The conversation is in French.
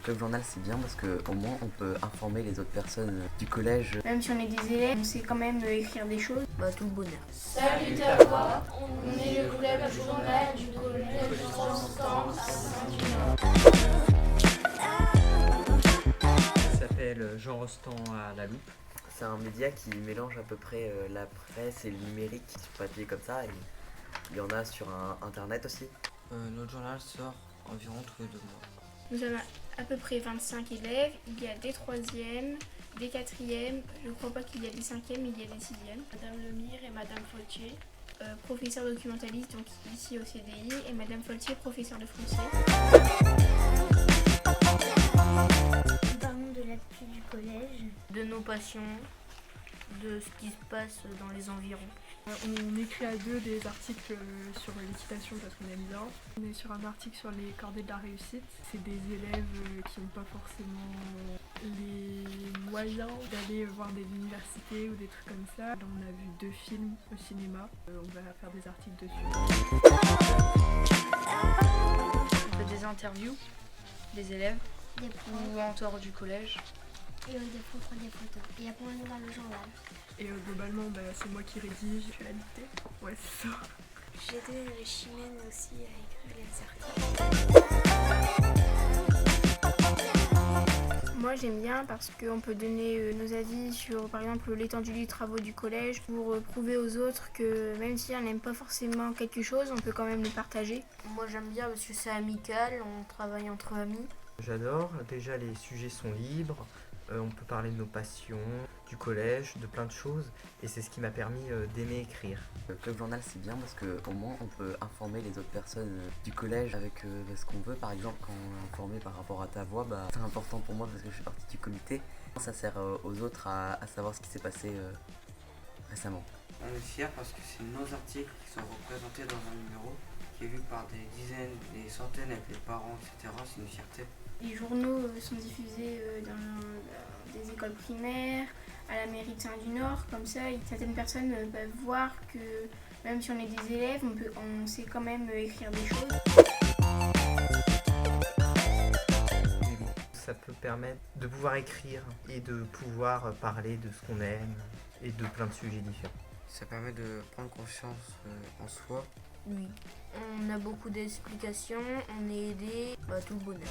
Club Journal, c'est bien parce qu'au moins on peut informer les autres personnes du collège. Même si on est des élèves, on sait quand même écrire des choses. Tout le bonheur. Salut ta voix, on est le club journal du collège Jean Rostand à Saint-Dumont. Ça s'appelle Jean Rostand à la loupe. C'est un média qui mélange à peu près la presse et le numérique sur papier comme ça, et il y en a sur internet aussi. Notre journal sort environ tous les 2 mois. Nous avons à peu près 25 élèves, il y a des 3e, des 4e, je ne crois pas qu'il y a des 5e, il y a des 6e. Madame Lemire et Madame Fautier. Professeur documentaliste, donc ici au CDI, et Madame Fautier, professeur de français. Nous parlons de l'actu du collège. De nos passions, de ce qui se passe dans les environs. On écrit à deux des articles sur l'équitation parce qu'on aime bien. On est sur un article sur les cordées de la réussite. C'est des élèves qui n'ont pas forcément les moyens d'aller voir des universités ou des trucs comme ça. Là, on a vu 2 films au cinéma. On va faire des articles dessus. On fait des interviews des élèves Des profs ou en dehors du collège. et des profs des photos. Et après on est dans le journal. Et globalement, c'est moi qui rédige. Je fais la dictée. Ouais, c'est ça. J'aide Chimène aussi à écrire les articles. Moi j'aime bien parce qu'on peut donner nos avis sur par exemple l'étendue des travaux du collège pour prouver aux autres que même si on n'aime pas forcément quelque chose, on peut quand même le partager. Moi j'aime bien parce que c'est amical, on travaille entre amis. J'adore, déjà les sujets sont libres, on peut parler de nos passions, du collège, de plein de choses, et c'est ce qui m'a permis d'aimer écrire. Le Club Journal, c'est bien parce qu'au moins on peut informer les autres personnes du collège avec ce qu'on veut. Par exemple, quand on est informé par rapport à ta voix, c'est important pour moi parce que je fais partie du comité. Ça sert aux autres à savoir ce qui s'est passé récemment. On est fiers parce que c'est nos articles qui sont représentés dans un numéro qui est vu par des dizaines, des centaines avec les parents, etc. C'est une fierté. Les journaux sont diffusés dans des écoles primaires, à la mairie de Saint-du-Nord, comme ça certaines personnes peuvent voir que même si on est des élèves, on sait quand même écrire des choses. Ça peut permettre de pouvoir écrire et de pouvoir parler de ce qu'on aime et de plein de sujets différents. Ça permet de prendre confiance en soi. Oui. On a beaucoup d'explications, on est aidé, tout le bonheur.